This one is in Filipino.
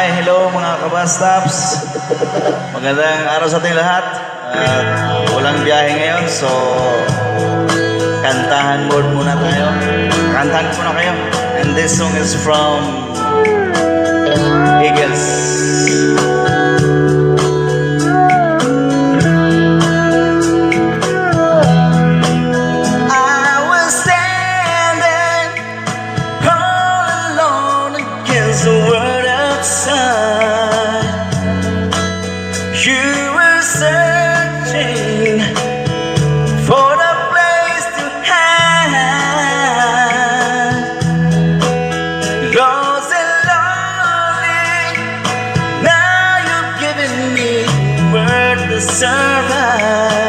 Hello mga kabastaps. Magandang araw sa ating lahat. At walang biyahe ngayon, so kantahan mode muna tayo. Kantahan muna kayo. And this song is from Eagles. The world outside, you were searching for a place to hide, lost and lonely. Now you've given me word to survive.